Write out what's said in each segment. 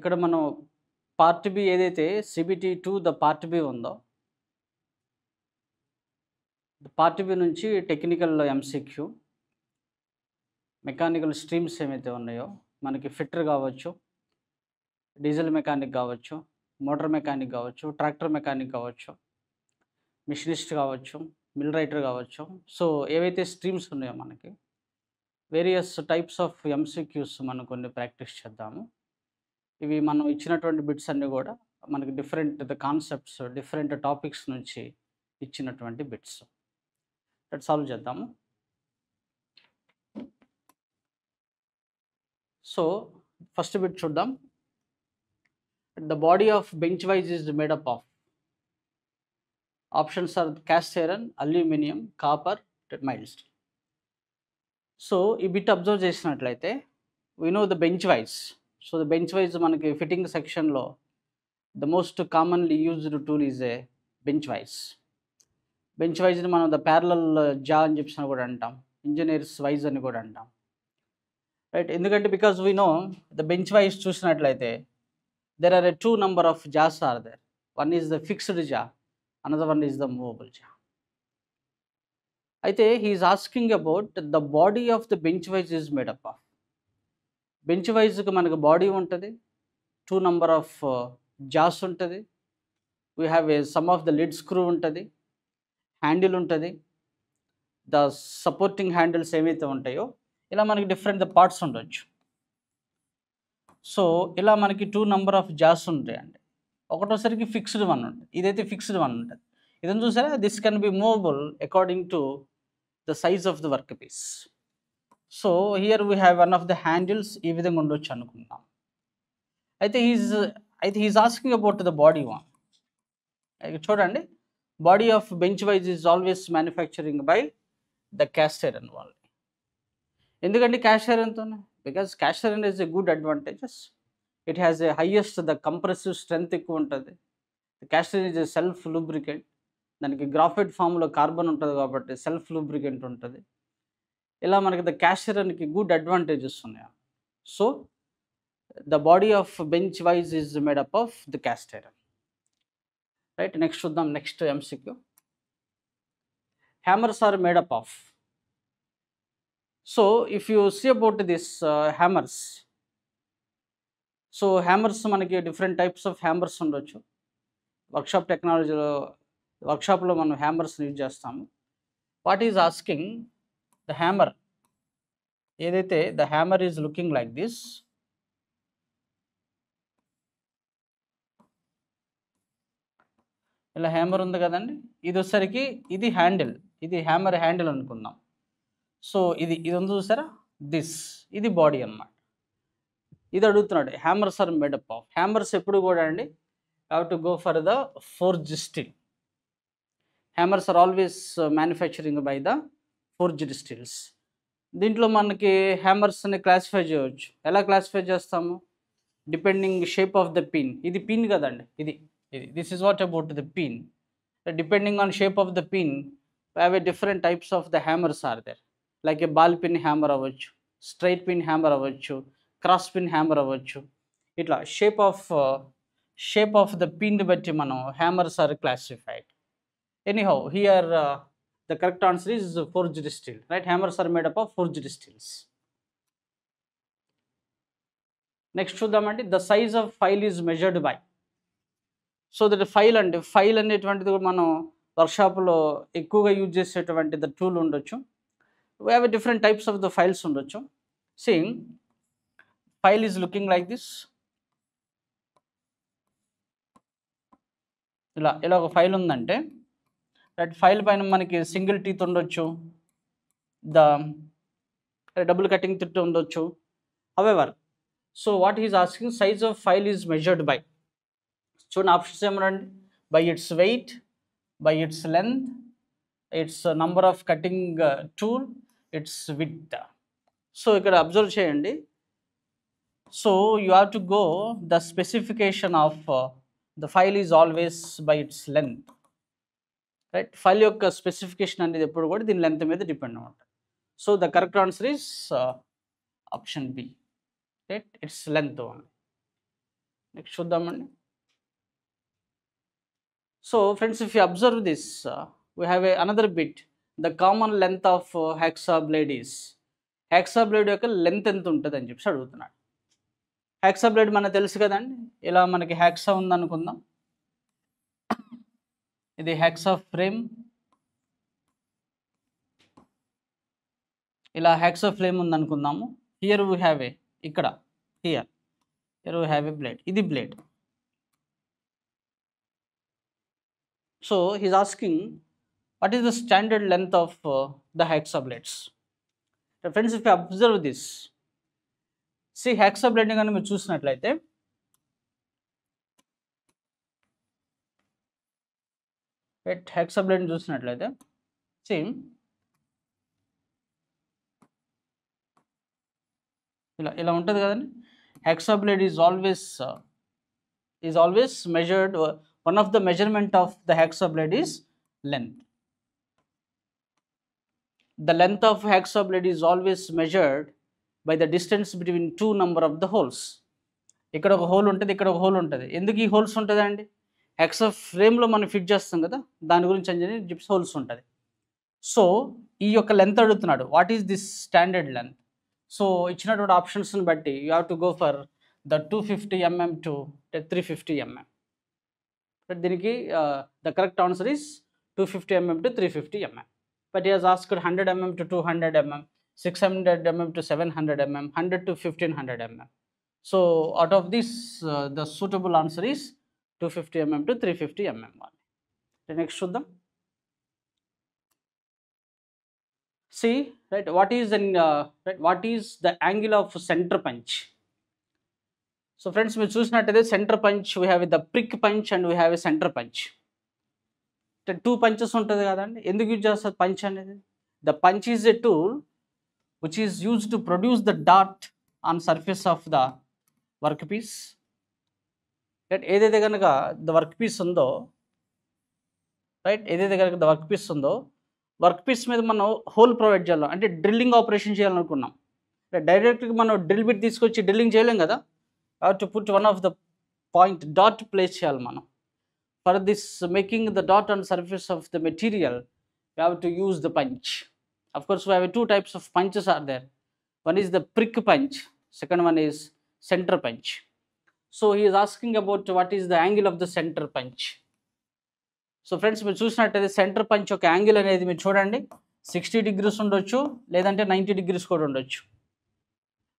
ఇక్కడ మనం part B ఏదైతే CBT2 ద పార్ట్ బి ఉందో, పార్ట్ బి నుంచి టెక్నికల్ MCQ, మెకానికల్ స్ట్రీమ్స్ ఏమైతే ఉన్నాయో మనకి ఫిట్టర్ కావచ్చు, డీజిల్ మెకానిక్ కావచ్చు, మోటార్ మెకానిక్ కావచ్చు, ట్రాక్టర్ మెకానిక్ కావచ్చు, మిషనిస్ట్ కావచ్చు, మిల్ రైటర్ కావచ్చు. సో ఏవైతే స్ట్రీమ్స్ ఉన్నాయో మనకి వేరియస్ టైప్స్ ఆఫ్ MCQs మనం కొన్ని ప్రాక్టీస్ చేద్దాము. ఇవి మనం ఇచ్చినటువంటి బిట్స్ అన్నీ కూడా మనకి డిఫరెంట్ కాన్సెప్ట్స్, డిఫరెంట్ టాపిక్స్ నుంచి ఇచ్చినటువంటి బిట్స్. సాల్వ్ చేద్దాము. సో ఫస్ట్ బిట్ చూద్దాం. The body of bench vice is made up of. Options are cast iron, aluminium, copper, mild steel. So ఈ బిట్ అబ్జర్వ్ చేసినట్లయితే we know the bench vice. So the bench vice మనకి fitting సెక్షన్లో the most commonly used tool is a bench vice. Bench వైజ్ని మనం the parallel జా అని చెప్పి కూడా అంటాం, ఇంజనీర్స్ వైజ్ అని కూడా అంటాం, రైట్? ఎందుకంటే because we know the bench wise చూసినట్లయితే there are a two number of jaws are there. One is the fixed jaw, another one is the movable jaw. అయితే he is asking about the body of the bench wise is made up of. Bench వైజ్కి మనకు body ఉంటుంది, two number of jaws ఉంటుంది, we have a sum of the lead screw ఉంటుంది, handle ఉంటుంది, the supporting handles ఏవైతే ఉంటాయో ఇలా మనకి డిఫరెంట్ ద పార్ట్స్ ఉండొచ్చు. సో ఇలా మనకి టూ నంబర్ ఆఫ్ జాస్ ఉంటాయండి. ఒకటోసరికి ఫిక్స్డ్ వన్ ఉంటుంది, ఇదైతే ఫిక్స్డ్ వన్ ఉంటుంది. ఇదని చూసారా, this can be movable according to the size of the work piece. So here we have one of the handles ఈ విధంగా ఉండొచ్చు అనుకుందాం. అయితే he's asking about the body one. చూడండి, body of bench vice is always manufacturing by the cast iron వాళ్ళు. ఎందుకంటే cast ఐరన్తోనే, because cast iron is a good advantages. It has a highest the compressive strength ఎక్కువ ఉంటుంది. Cast iron is a self lubricant. దానికి graphite ఫామ్లో carbon ఉంటుంది కాబట్టి self lubricant ఉంటుంది. ఇలా మనకి ద క్యాస్ట్ ఐరన్కి గుడ్ అడ్వాంటేజెస్ ఉన్నాయి. So the body of bench vice is made up of the cast iron, right? Next చూద్దాం. Next MCQ. Hammers are made up of. So if you see about this hammers, so hammers మనకి different types of hammers ఉండొచ్చు. Workshop టెక్నాలజీలో, వర్క్షాప్లో మనం hammers use చేస్తాము. What is asking the hammer, ఏదైతే the hammer is looking like this. ఇలా hammer ఉంది కదండి, ఇది వచ్చేసరికి ఇది హ్యాండిల్, ఇది హ్యామర్ హ్యాండిల్ అనుకుందాం. సో ఇది ఉంది చూసారా, ఇది బాడీ అన్నమాట. ఇది అడుగుతున్నాడు, hammers are made up of. Hammers ఎప్పుడు కూడా అండి have to go for the forged steel. Hammers are always manufacturing by the forged steels. దీంట్లో మనకి హ్యామర్స్ని క్లాసిఫై చేయవచ్చు. ఎలా క్లాసిఫై చేస్తాము? Depending shape of the pin. ఇది పిన్ కదండి, ఇది this is what about the pin. Depending on shape of the pin have a different types of the hammers are there. Like a ball pin hammer అవ్వచ్చు, straight pin hammer అవ్వచ్చు, cross pin hammer అవ్వచ్చు. ఇట్లా shape of the pin బట్టి మనం hammers are classified. Anyhow here the correct answer is forged steel, right? Hammers are made up of forged steels. Next చూద్దామండి. The size of file is measured by. So that file అనేటువంటిది కూడా మనం వర్క్షాప్లో ఎక్కువగా use చేసేటువంటి the tool ఉండొచ్చు. We have a different types of the files ఉండొచ్చు. See, file is looking like this. ఇలా ఒక ఫైల్ ఉందంటే దట్ ఫైల్ పైన మనకి సింగిల్ టీత్ ఉండొచ్చు, డబుల్ కటింగ్ టీత్ ఉండొచ్చు. However, so what is asking size of file is measured by. చూడండి options ఏమనండి, by its weight, by its length, its number of cutting tool, its width. So ఇక్కడ observe చేయండి. So you have to go the specification of the file is always by its length, right? File యొక్క specification అనేది ఎప్పుడు కూడా దీని length మీద depend ఉంటుంది. So the correct answer is option B, right? Its length only. Next చూద్దామండి. So friends, if you observe this, we have another bit. The common length of hacksaw blade is, hacksaw blade యొక్క length ఎంత ఉంటుంది అని చెప్పి అడుగుతున్నాడు. Hacksaw blade మనకు తెలుసు కదండి. ఇలా మనకి హ్యాక్సా ఉందనుకుందాం, ఇది హ్యాక్సా ఫ్రేమ్. ఇలా హ్యాక్సా ఫ్రేమ్ ఉందనుకుందాము. హియర్ వీ హ్యావ్ ఏ, ఇక్కడ here we have a blade, ఇది blade. So he's asking what is the standard length of the hacksaw blades. Friends, if you observe this, see hacksaw blade గాని మీరు చూసినట్లయితే hacksaw blade చూసినట్లయితే see ఇలా ఉంటుంది కదండి. hacksaw blade is always measured, one of the measurement of the hacksaw blade is length. The length of hacksaw blade is always measured by the distance between two number of the holes. ఇక్కడ ఒక whole ఉంటుంది, ఇక్కడ ఒక whole ఉంటుంది. ఎందుకు ఈ holes ఉంటుంది అండి? హ్యాక్సా ఫ్రేమ్లో మనం ఫిట్ చేస్తాం కదా, దాని గురించి అని జిప్స్ హోల్స్ ఉంటుంది. సో ఈ యొక్క లెంత్ అడుగుతున్నాడు, what is this standard length. So ఇచ్చినటువంటి ఆప్షన్స్ని బట్టి you have to go for the 250 mm to 350 mm. దీనికి the correct answer is 250 mm to 350 mm. But he has asked 100 mm to 200 mm, 600 mm to 700 mm, 100 to 1500 mm. So out of this, the suitable answer is 250 mm to 350 mm. The next చూద్దాం. See, right, what is the angle of center punch? So friends, మీరు చూసినట్టయితే center punch, we have the prick punch and we have a center punch. 2 punches ఉంటుంది కదండి. ఎందుకు use చేస్తారు punch అనేది? The punch is a tool which is use to produce the dot on surface of the work piece. Right, ఏదైతే కనుక the work piece ఉందో, right, ఏదైతే కనుక ద వర్క్ పీస్ ఉందో, వర్క్ పీస్ మీద మనం హోల్ ప్రొవైడ్ చేయాలి, అంటే డ్రిల్లింగ్ ఆపరేషన్ చేయాలనుకున్నాం. డైరెక్ట్గా మనం డ్రిల్ బిట్ తీసుకొచ్చి డ్రిల్లింగ్ చేయలేం కదా. To put one of the point dot place చేయాలి మనం. For this making the dot on surface of the material, we have to use the punch. Of course, we have 2 types of punches are there. One is the prick punch, second one is center punch. So he is asking about what is the angle of the center punch. So friends, మీరు చూసినట్టయితే centre punch యొక్క angle అనేది మీరు చూడండి, 60 degrees ఉండొచ్చు, లేదంటే 90 degrees కూడా ఉండొచ్చు.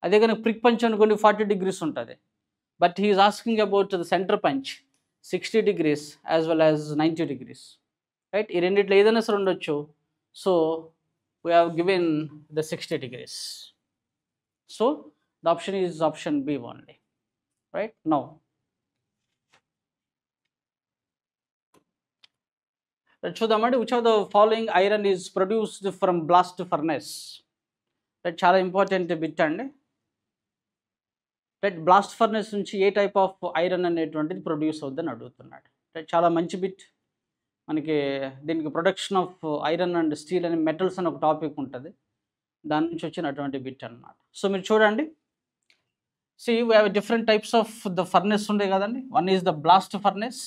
అదే కనుక ప్రిక్ పంచ్ అనుకోండి 40 degrees ఉంటుంది. But he is asking about the centre punch 60 degrees as well as 90 degrees. Right, ఈ రెండిట్లో ఏదైనా సరే ఉండొచ్చు. So we have given the 60 degrees. So the option is option B only. Right, now let's చూద్దామండి. which of the following iron is produced from blast furnace? చాలా important bit అండి. Right, blast furnace నుంచి ఏ type of iron అనేటువంటిది produce అవుద్దని అడుగుతున్నాడు. Right, చాలా మంచి bit. మనకి దీనికి production of iron and steel అనే మెటల్స్ అని ఒక టాపిక్ ఉంటుంది, దాని నుంచి వచ్చినటువంటి బిట్ అనమాట. సో మీరు చూడండి, see we have different types of the furnace ఉండే కదండి. One is the blast furnace.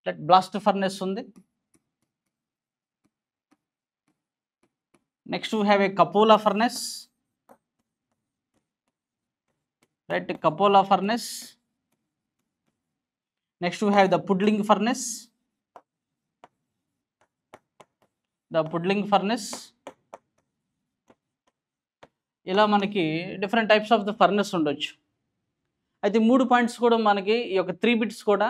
Right, blast furnace ఉంది. Next we have a cupola furnace. Right, Cupola furnace. Next we have the puddling furnace. The puddling furnace. ఇలా మనకి different types of the furnace ఉండొచ్చు. అయితే 3 points కూడా మనకి ఈ యొక్క 3 bits కూడా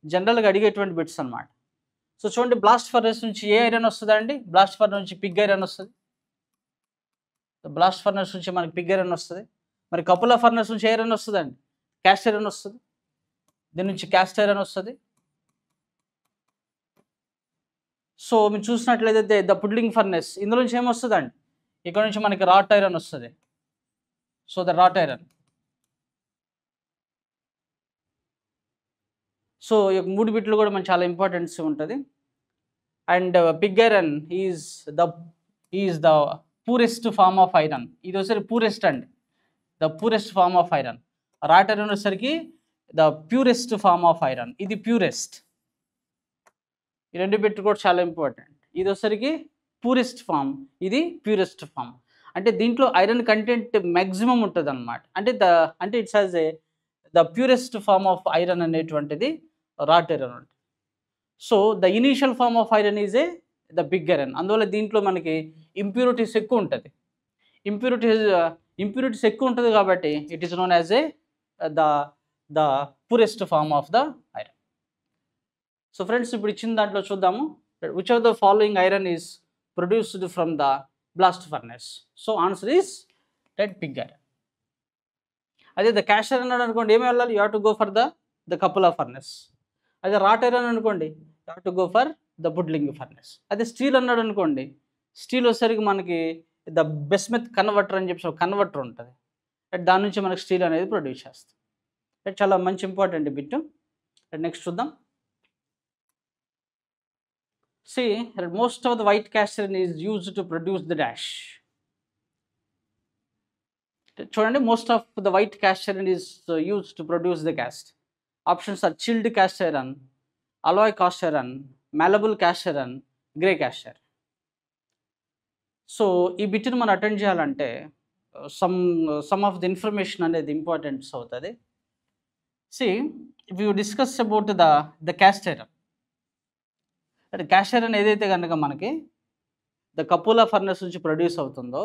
జనరల్గా అడిగేటువంటి బిట్స్ అనమాట. సో చూడండి, బ్లాస్ట్ ఫర్నెస్ నుంచి ఏ ఐరన్ వస్తుందండి? బ్లాస్ట్ ఫర్నెస్ నుంచి పిగ్ ఐరన్ వస్తుంది. బ్లాస్ట్ ఫర్నెస్ నుంచి మనకి పిగ్ ఐరన్ వస్తుంది. మరి కపులా ఫర్నెస్ నుంచి ఐరన్ వస్తుందండి, క్యాస్ట్ ఐరన్ వస్తుంది. దీని నుంచి క్యాస్ట్ ఐరన్ వస్తుంది. సో మీరు చూసినట్లయితే ద పుడ్లింగ్ ఫర్నెస్, ఇందులో నుంచి ఏమొస్తుందండి? ఇక్కడ నుంచి మనకి రాట్ ఐరన్ వస్తుంది. So the wrought iron. So ఈ 3 బిట్లు కూడా మనకి చాలా ఇంపార్టెన్స్ ఉంటుంది. And pig iron is the purest form of iron. ఇది వచ్చేసి పూరెస్ట్ అండి, the purest form of iron. Wrought iron వచ్చేసరికి the purest form of iron, ఇది ప్యూరెస్ట్. ఈ రెండు పెట్టుకోవడం చాలా ఇంపార్టెంట్. ఇది వచ్చేసరికి పూరెస్ట్ ఫామ్, ఇది ప్యూరెస్ట్ ఫామ్. అంటే దీంట్లో ఐరన్ కంటెంట్ మ్యాక్సిమం ఉంటుంది అనమాట. అంటే it's as a the purest form of iron అనేటువంటిది రాట్ ఐరన్ ఉంటుంది. So the initial form of iron is a the pig iron. అందువల్ల దీంట్లో మనకి ఇంప్యూరిటీస్ ఎక్కువ ఉంటుంది. ఇంప్యూరిటీస్ ఎక్కువ ఉంటుంది కాబట్టి it is known as a the purest form of the iron. So friends, ఇప్పుడు ఇచ్చిన దాంట్లో చూద్దాము, which of the following iron is produced from the blast furnace. So answer is that pig iron. అదే the cast iron అన్నాడు అనుకోండి, ఏమి వెళ్ళాలి? You have to go for the cupola furnace. అదే రాట్ ఐరన్ అనుకోండి, you have to go for the puddling furnace. అదే steel అన్నాడు అనుకోండి, స్టీల్ వచ్చేసరికి మనకి ద బెస్మెత్ కన్వర్టర్ అని చెప్పి కన్వర్టర్ ఉంటుంది, దాని నుంచి మనకి స్టీల్ అనేది ప్రొడ్యూస్ చేస్తుంది. చాలా మంచి ఇంపార్టెంట్ బిట్. నెక్స్ట్ చూద్దాం. See, most of the white cast iron is used to produce the dash. చూడండి, most of the white cast iron is used to produce the cast. Options are chilled cast iron, alloy cast iron, malleable cast iron, grey cast iron. So ఈ బిట్ని మనం attend చేయాలంటే some of the information అనేది importance అవుతుంది. See, if you discuss about the cast iron, అంటే cast iron ఏదైతే కనుక మనకి the cupola furnace నుంచి ప్రొడ్యూస్ అవుతుందో,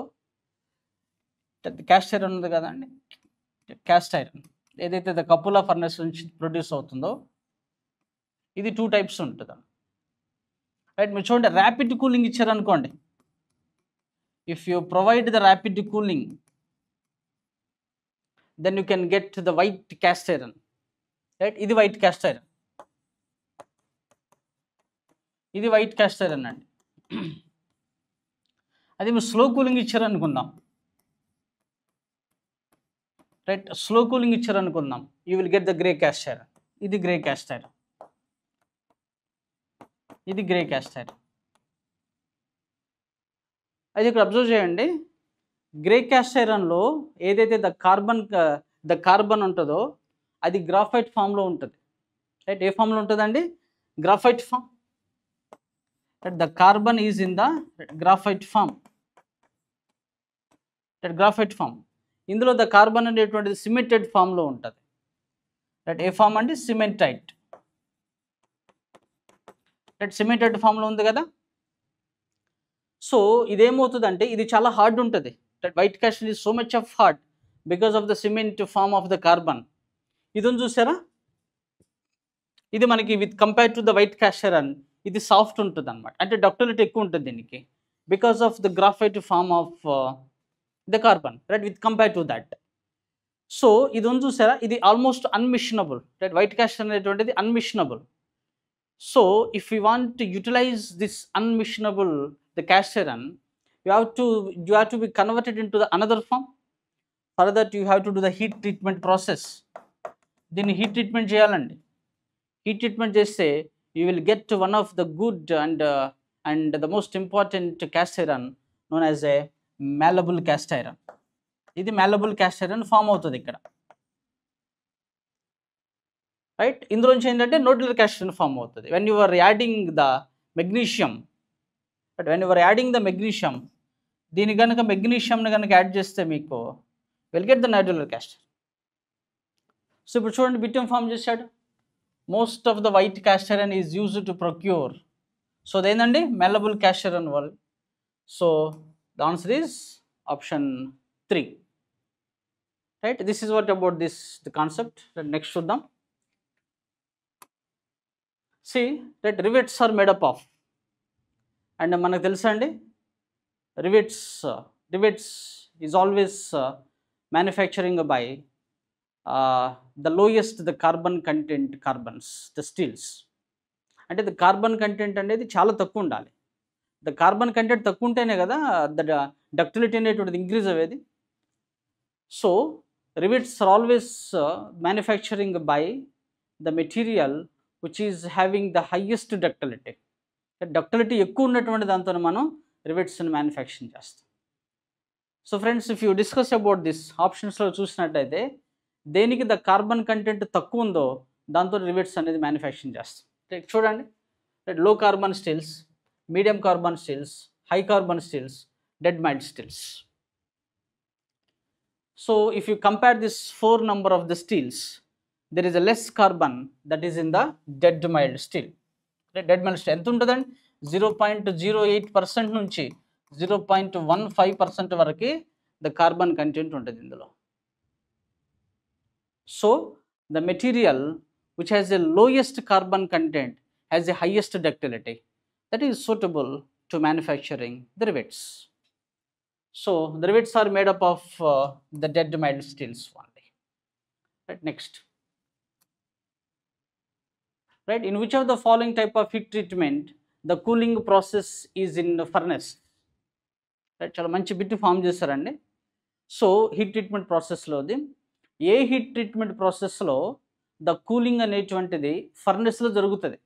క్యాస్ట్ ఐరన్ ఉంది కదండి, క్యాస్ట్ ఐరన్ ఏదైతే ద కపులా ఫర్నెస్ నుంచి ప్రొడ్యూస్ అవుతుందో ఇది 2 టైప్స్ ఉంటుంది. రైట్, మీరు చూడండి, ర్యాపిడ్ కూలింగ్ ఇచ్చారనుకోండి, if you provide the rapid cooling then you can get the white cast iron. Right, ఇది వైట్ క్యాస్ట్ ఐరన్, ఇది వైట్ క్యాస్ట్ ఐరన్ అండి. అది మీరు స్లో కూలింగ్ ఇచ్చారనుకుందాం, right, slow cooling ఇచ్చారనుకుందాం, you will get the grey cast iron. ఇది grey cast iron, ఇది grey cast iron. అది ఇక్కడ అబ్జర్వ్ చేయండి, గ్రే క్యాస్ట్ ఐరన్లో ఏదైతే ద కార్బన్ ఉంటుందో అది గ్రాఫైట్ ఫామ్లో ఉంటుంది. రైట్, ఏ ఫామ్లో ఉంటుందండి? Graphite form. The carbon is in the graphite form. That graphite form. ఇందులో ద కార్బన్ అనేటువంటిది సిమెంటెడ్ ఫామ్లో ఉంటుంది. దట్ ఏ ఫామ్ అండి? సిమెంటైట్. దట్ సిమెంటెడ్ ఫామ్లో ఉంది కదా. సో ఇదేమవుతుందంటే ఇది చాలా హార్డ్ ఉంటుంది. That white cast is so much of hard because of the cement form of the carbon. ఇది చూసారా, ఇది మనకి with compare to the white cast iron ఇది సాఫ్ట్ ఉంటుంది అనమాట. అంటే డక్టిలిటీ ఎక్కువ ఉంటుంది దీనికి because of the graphite form of the carbon. Right, with compare to that. So ఇది చూసారా, ఇది almost unmachinable. Right, white cast అనేటువంటిది unmachinable. So if you want to utilise this unmachinable the cast iron, you have to be converted into the another form. For that you have to do the heat treatment process. దీన్ని heat treatment చేయాలండి. Heat treatment చేస్తే you will get one of the good and the most important cast iron known as a malleable cast iron. ఇది malleable cast iron form అవుతుంది ఇక్కడ. Right, ఇందులో నుంచి ఏంటంటే నోడ్యులర్ cast iron form అవుతుంది when you are adding the magnesium. But when you are adding the magnesium, దీని కనుక మెగ్నీషియంని కనుక యాడ్ చేస్తే మీకు will get the nodular cast. So ఇప్పుడు చూడండి, బిట్యం ఫామ్ చేశాడు. Most of the white cast iron is used to procure. So అదేంటండి? మెల్లబుల్ క్యాస్ట్ ఐరన్ వాళ్ళు. So the answer is option 3. Right, this is what about the concept. Next చూద్దాం. C right, rivets are made up of. And మనకు తెలుసా అండి, rivets is always manufacturing by the lowest the carbon content carbons, the steels. అంటే the carbon content అనేది చాలా తక్కువ ఉండాలి. The carbon content తక్కువ ఉంటేనే కదా ద డక్టిలిటీ అనేటువంటిది ఇంక్రీజ్ అయ్యేది. So rivets are always manufacturing by the material which is having the highest ductility. Ductility ఎక్కువ ఉన్నటువంటి దాంతో మనం రివెట్స్ని మ్యానుఫ్యాక్చరింగ్ చేస్తాం. So friends, if you discuss about this ఆప్షన్స్లో చూసినట్టయితే దేనికి ద కార్బన్ కంటెంట్ తక్కువ ఉందో దాంతో రివెట్స్ అనేది మ్యానుఫ్యాక్చరింగ్ చేస్తాం. చూడండి, low carbon steels, medium carbon steels, high carbon steels, dead mild steels. So if you compare this 4 number of the steels, there is a less carbon that is in the dead mild steel. Dead mild steel ఎంత ఉంటుందండి? 0.08% నుంచి 0.15% వరకు the carbon content ఉంటుంది ఇందులో. So the material which has the lowest carbon content has the highest ductility, that is suitable to manufacturing the rivets. So the rivets are made up of the dead mild steels only. Right, next. Right, in which of the following type of heat treatment the cooling process is in the furnace? Right, చాలా మంచి bit form చేశారండి. So heat treatment ప్రాసెస్లోది ఏ heat treatment ప్రాసెస్లో the cooling అనేటువంటిది ఫర్నెస్లో జరుగుతుంది?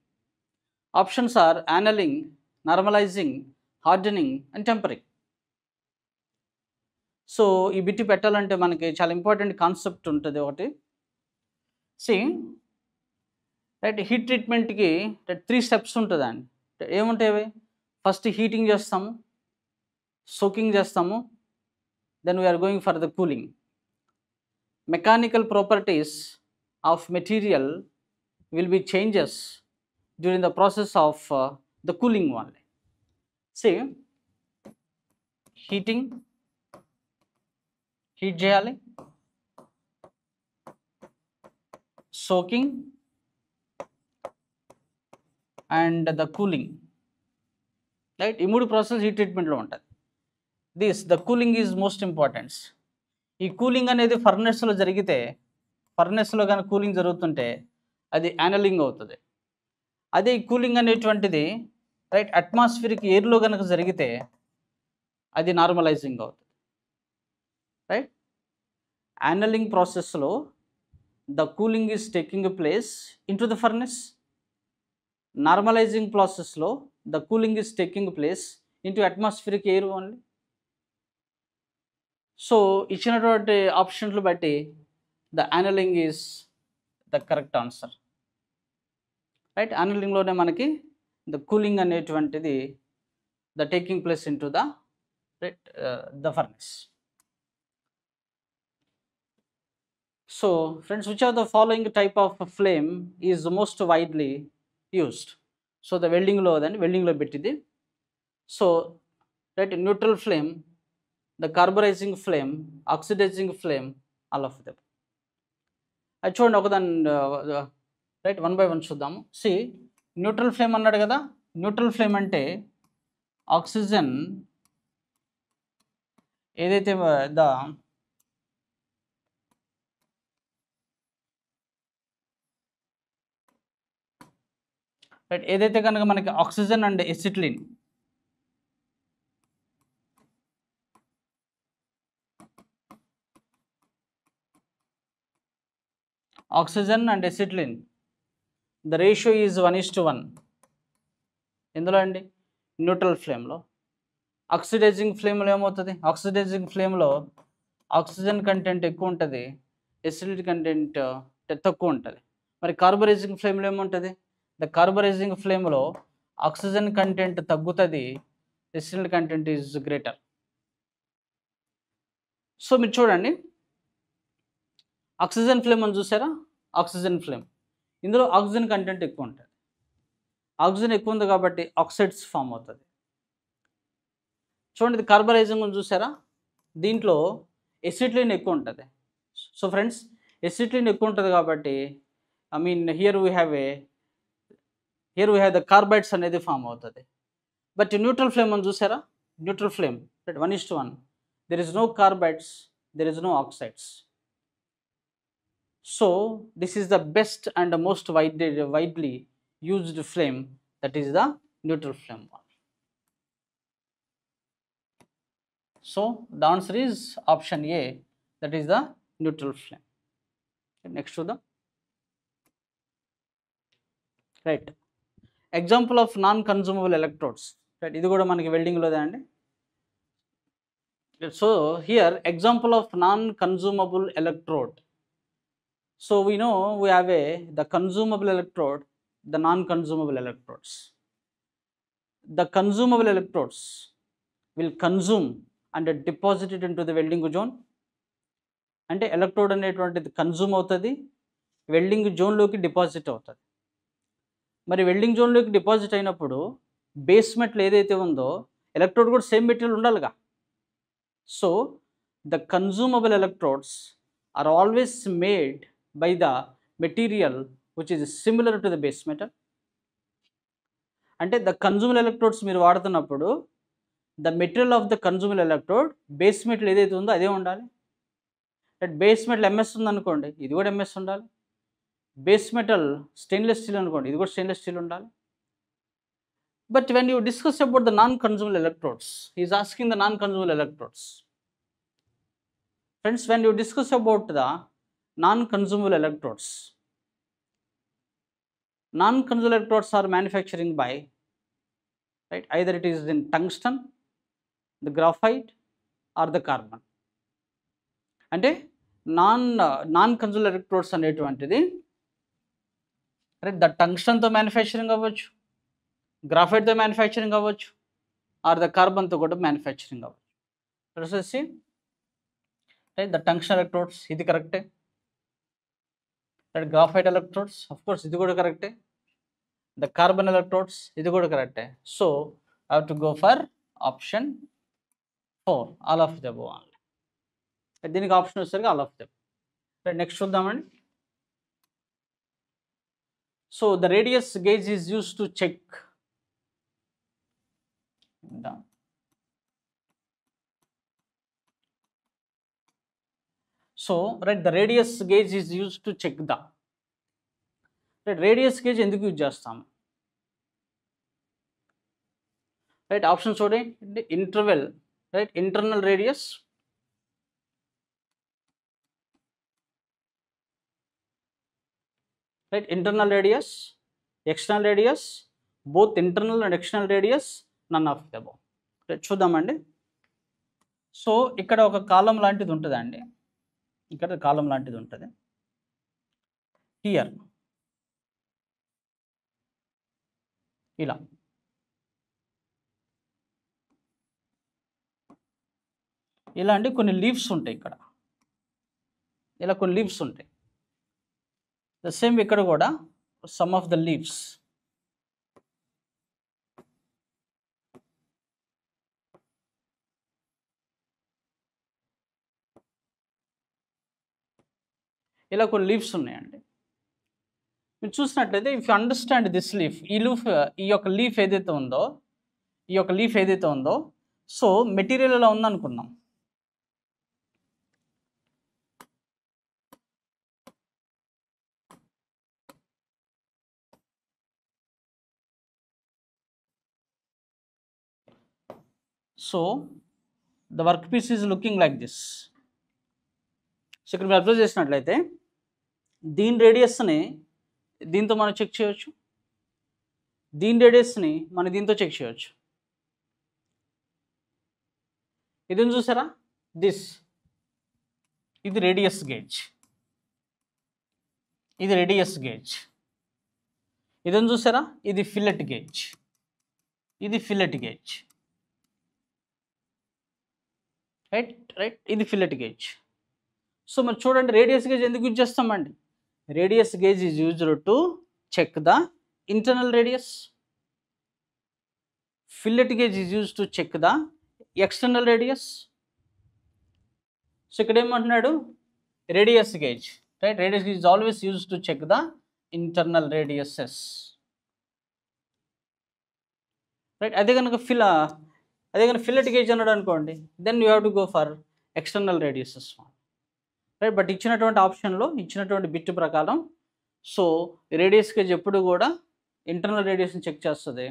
Options are annealing, normalizing, hardening and tempering. So ఈ బిట్ పెట్టాలంటే మనకి చాలా ఇంపార్టెంట్ కాన్సెప్ట్ ఉంటుంది ఒకటి. సి రైట్, హీట్ ట్రీట్మెంట్కి 3 స్టెప్స్ ఉంటుందండి. ఏముంటాయి? ఫస్ట్ హీటింగ్ చేస్తాము, సోకింగ్ చేస్తాము, then we are going for the cooling. Mechanical properties of material will be changes during the process of the cooling only. See, heating, heat చేయాలి, soaking and the cooling. Right, ఈ 3 process heat ట్రీట్మెంట్లో ఉంటుంది. The cooling is most important. ఈ cooling అనేది ఫర్నెస్లో జరిగితే, ఫర్నెస్లో కనుక cooling జరుగుతుంటే అది annealing అవుతుంది. అదే ఈ కూలింగ్ అనేటువంటిది రైట్ అట్మాస్ఫియరిక్ ఎయిర్లో కనుక జరిగితే అది నార్మలైజింగ్ అవుతుంది. రైట్, యానలింగ్ ప్రాసెస్లో the cooling is taking place in to the furnace. Normalizing ప్రాసెస్లో the cooling is taking place in to atmospheric air only. So ఇచ్చినటువంటి ఆప్షన్లు బట్టి the annealing is the correct answer. Right, యానలింగ్లోనే మనకి the cooling అనేటువంటిది the taking place in to the right the furnace. So friends, which of the following type of flame is most widely used? So the వెల్డింగ్లో అదండి, వెల్డింగ్లో పెట్టింది. So right, neutral flame, the carburizing flame, oxidizing flame, all of them. అది చూడండి ఒకదాని right 1 by 1 చూద్దాము. C neutral flame అన్నాడు కదా. Neutral flame అంటే ఆక్సిజన్ ఏదైతే రైట్ ఏదైతే కనుక మనకి oxygen and acetylene, oxygen and acetylene the ratio is 1:1 ఇందులో అండి న్యూట్రల్ ఫ్లేమ్లో. ఆక్సిడైజింగ్ ఫ్లేమ్లో ఏమవుతుంది? ఆక్సిడైజింగ్ ఫ్లేమ్లో ఆక్సిజన్ కంటెంట్ ఎక్కువ ఉంటుంది, ఎసిడిటీ కంటెంట్ తక్కువ ఉంటుంది. మరి కార్బరైజింగ్ ఫ్లేమ్లో ఏముంటుంది? ద కార్బరైజింగ్ ఫ్లేమ్లో ఆక్సిజన్ కంటెంట్ తగ్గుతుంది, acidity content is greater. So మీరు చూడండి, ఆక్సిజన్ ఫ్లేమ్ అని చూసారా? ఆక్సిజన్ ఫ్లేమ్ ఇందులో ఆక్సిజన్ కంటెంట్ ఎక్కువ ఉంటుంది. ఆక్సిజన్ ఎక్కువ ఉంది కాబట్టి ఆక్సైడ్స్ ఫామ్ అవుతుంది. చూడండి, ఇది కార్బరైజింగ్ అని చూసారా? దీంట్లో ఎసిటిలిన్ ఎక్కువ ఉంటుంది. సో ఫ్రెండ్స్, ఎసిటిలిన్ ఎక్కువ ఉంటుంది కాబట్టి I mean here we have the carbides అనేది ఫామ్ అవుతుంది. బట్ న్యూట్రల్ ఫ్లేమ్ అని చూసారా? Neutral flame 1:1, there is no carbides, there is no oxides. So this is the best and the most widely used flame, that is the neutral flame one. So the answer is option A, that is the neutral flame. Next to the right example of non-consumable electrodes. Right, ఇది కూడా మనకి welding లోదే అండి. So here example of non-consumable electrode. So we know we have the consumable electrode, the non-consumable electrodes. The consumable electrodes will consume and deposit it into the welding zone. అంటే electrode అనేటువంటిది consume అవుతుంది, welding జోన్లోకి deposit అవుతుంది. మరి welding జోన్లోకి deposit అయినప్పుడు base metal ఏదైతే ఉందో ఎలక్ట్రోడ్ కూడా సేమ్ మెటీరియల్ ఉండాలిగా. So the consumable electrodes are always made by the material which is similar to the base metal. అంటే ద కన్జ్యూమబుల్ ఎలక్ట్రోడ్స్ మీరు వాడుతున్నప్పుడు the material of the consumable electrode base metal ఏదైతే ఉందో అదే ఉండాలి. That base metal MS ఉందనుకోండి, ఇది కూడా ఎంఎస్ ఉండాలి. బేస్ మెటల్ స్టెయిన్లెస్ స్టీల్ అనుకోండి, ఇది కూడా స్టెయిన్లెస్ స్టీల్ ఉండాలి. But when you discuss about the non consumable electrodes, is asking the non consumable electrodes. Friends, when you discuss about the non-consumable electrodes, non-consumable electrodes are manufacturing by, right, either it is in tungsten, the graphite or the carbon. అంటే non-consumable electrodes అనేటువంటిది right the టంగ్స్టన్తో manufacturing అవ్వచ్చు, గ్రాఫైట్తో manufacturing అవ్వచ్చు, are the కార్బన్తో కూడా manufacturing అవ్వచ్చు. వచ్చేసి right the tungsten electrodes ఇది కరెక్టే. Right graphite electrodes of course ఇది కూడా కరెక్టే. ద కార్బన్ ఎలక్ట్రోడ్స్ ఇది కూడా కరెక్టే. So I have to go for option 4, all of the above only. దీనికి ఆప్షన్ వచ్చేసరికి all of the above. Right next చూద్దామండి. So the radius gauge is use to check so right the radius gauge is use to check the right radius gauge ఎందుకు use చేస్తాము? Right option చూడండి. Interval, right internal radius, right internal radius, external radius, both internal and external radius, none of the above. చూద్దామండి. So ఇక్కడ ఒక కాలం లాంటిది ఉంటుందండి, ఇక్కడ కాలం లాంటిది ఉంటుంది. హియర్ ఇలా ఇలా అండి కొన్ని లీవ్స్ ఉంటాయి, ఇక్కడ ఇలా కొన్ని లీవ్స్ ఉంటాయి. ద సేమ్ ఇక్కడ కూడా సమ్ ఆఫ్ ద లీవ్స్. ఇలా కొన్ని లీవ్స్ ఉన్నాయండి. మీరు చూసినట్లయితే if you understand this leaf, ఈ యొక్క లీఫ్ ఏదైతే ఉందో సో మెటీరియల్ ఇలా ఉందనుకున్నాం. So the work piece is looking like this. So ఇక్కడ మీరు అబ్జర్వ్ చేసినట్లయితే దీని రేడియస్ని దీంతో మనం చెక్ చేయవచ్చు, దీని రేడియస్ని మనం దీంతో చెక్ చేయవచ్చు. ఇదని చూసారా, ఇది రేడియస్ గేజ్, ఇది రేడియస్ గేజ్. ఇదని చూసారా, ఇది ఫిల్లెట్ గేజ్, ఇది ఫిల్లెట్ గేజ్. రైట్ ఇది ఫిల్లెట్ గేజ్. సో మరి చూడండి, రేడియస్ గేజ్ ఎందుకు యూజ్ చేస్తామండి? Radius gauge is used to check the internal radius. Fillet gauge is used to check the external radius. So ఇక్కడ ఏమంటున్నాడు, radius gauge, right radius gauge is always used to check the internal radiuses. Right అదే కనుక fillet gauge అన్నాడు అనుకోండి, then you have to go for external radiuses. Right but ఇచ్చినటువంటి ఆప్షన్లో ఇచ్చినటువంటి bit ప్రకారం సో రేడియస్ గేజ్ ఎప్పుడు కూడా ఇంటర్నల్ రేడియస్ని చెక్ చేస్తుంది,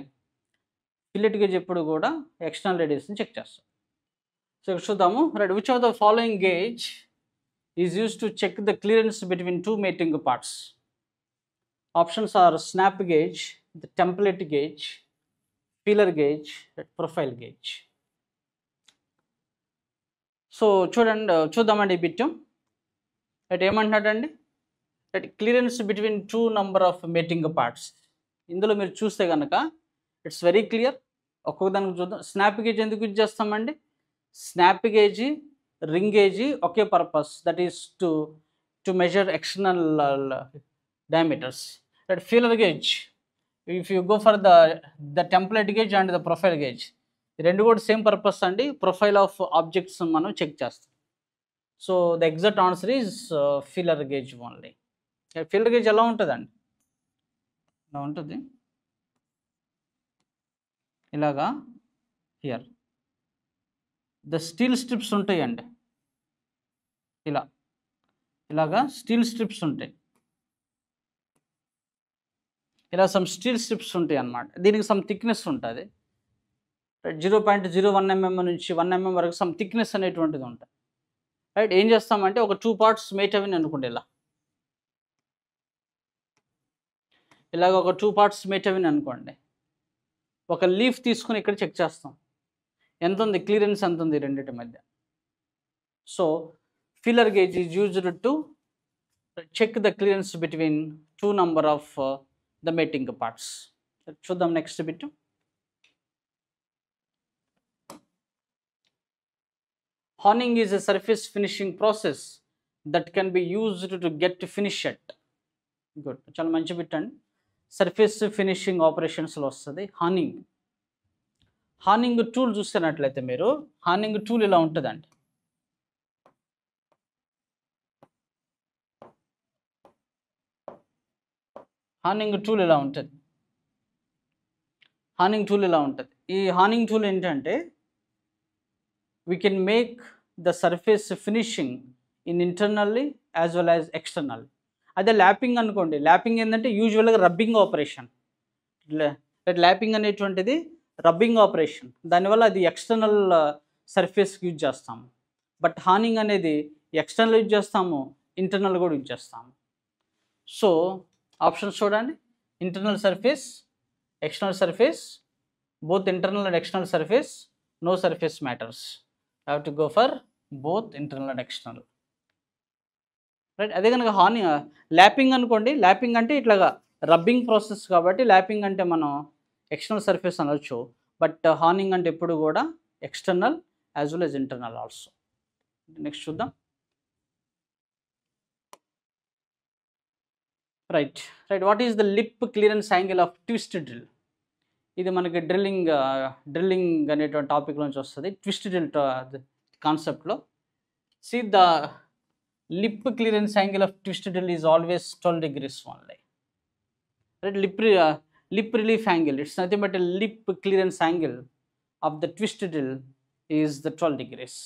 ఫిల్లెట్ గేజ్ ఎప్పుడు కూడా ఎక్స్టర్నల్ రేడియస్ని చెక్ చేస్తుంది. సో ఇక్కడ చూద్దాము. Right which of the following gauge is use to check the clearance between two mating parts? Options are snap gauge, the template gauge, feeler gauge, profile gauge. So చూద్దామండి ఈ bit. Right ఏమంటున్నాడండి, that clearance between two number of mating parts. ఇందులో మీరు చూస్తే కనుక it's very clear. ఒక్కొక్క దానికి చూద్దాం. స్నాప్ గేజ్ ఎందుకు యూజ్ చేస్తామండి? Snap గేజీ, ring గేజీ okay purpose, that is to measure external diameters. That feeler gauge, if you go for the template gauge and the profile gauge, ఈ రెండు కూడా సేమ్ పర్పస్ అండి. Profile of objects మనం check చేస్తాం. So the exact answer is ఫీలర్ gauge only. ఫీలర్ gauge ఎలా ఉంటుందండి? ఇలా ఉంటుంది, ఇలాగా. హియర్ ద స్టీల్ స్ట్రిప్స్ ఉంటాయండి, ఇలాగా స్టీల్ స్ట్రిప్స్ ఉంటాయి. ఇలా సమ్ స్టీల్ స్ట్రిప్స్ ఉంటాయి అన్నమాట. దీనికి సమ్ థిక్నెస్ ఉంటుంది. 0.01 mm నుంచి 1 mm వరకు సమ్ థిక్నెస్ అనేటువంటిది ఉంటుంది. రైట్, ఏం చేస్తామంటే ఒక 2 parts మేట్ అవి అనుకోండి. ఇలాగ ఒక 2 parts మేట్ అవి అనుకోండి. ఒక లీఫ్ తీసుకుని ఇక్కడ చెక్ చేస్తాం ఎంత ఉంది, క్లియరెన్స్ ఎంత ఉంది రెండింటి మధ్య. So feeler gauge is used to check the clearance between 2 number of the mating parts. చూద్దాం next bit. Honing is a surface finishing process that can be used to get finish at. Good, చాలా మంచి bit అండి. Surface finishing ఆపరేషన్స్లో వస్తుంది హార్నింగ్. హార్నింగ్ tool చూస్తున్నట్లయితే మీరు, హార్నింగ్ tool ఇలా ఉంటుందండి. హార్నింగ్ tool ఇలా ఉంటుంది. ఈ హార్నింగ్ టూల్ ఏంటంటే we can make the surface finishing in internally as well as externally. అదే ల్యాపింగ్ అనుకోండి. ల్యాపింగ్ ఏంటంటే యూజువల్గా రబ్బింగ్ ఆపరేషన్. ల్యాపింగ్ అనేటువంటిది రబ్బింగ్ ఆపరేషన్, దానివల్ల అది ఎక్స్టర్నల్ సర్ఫేస్కి యూజ్ చేస్తాము. బట్ హార్నింగ్ అనేది ఎక్స్టర్నల్ యూజ్ చేస్తాము, ఇంటర్నల్ కూడా యూజ్ చేస్తాము. సో ఆప్షన్స్ చూడండి. Internal surface, external surface, both internal and external surface, no surface matters. Have to go for both internal and external. Right, అదే కనుక lapping అనుకోండి. Lapping అంటే ఇట్లాగా రబ్బింగ్ ప్రాసెస్ కాబట్టి ల్యాపింగ్ అంటే మనం ఎక్స్టర్నల్ సర్ఫేస్ అనొచ్చు. బట్ హార్నింగ్ అంటే ఎప్పుడు కూడా external as well as internal also. Next చూద్దాం. Right, what is the lip clearance angle of twist drill? ఇది మనకి డ్రిల్లింగ్ అనేటువంటి టాపిక్ నుంచి వస్తుంది. ట్విస్ట్ డ్రిల్ కాన్సెప్ట్లో see the lip clearance angle of twist drill is always 12 degrees only. Right, lip relief angle, it's nothing but lip clearance angle of the twist drill is the 12 degrees.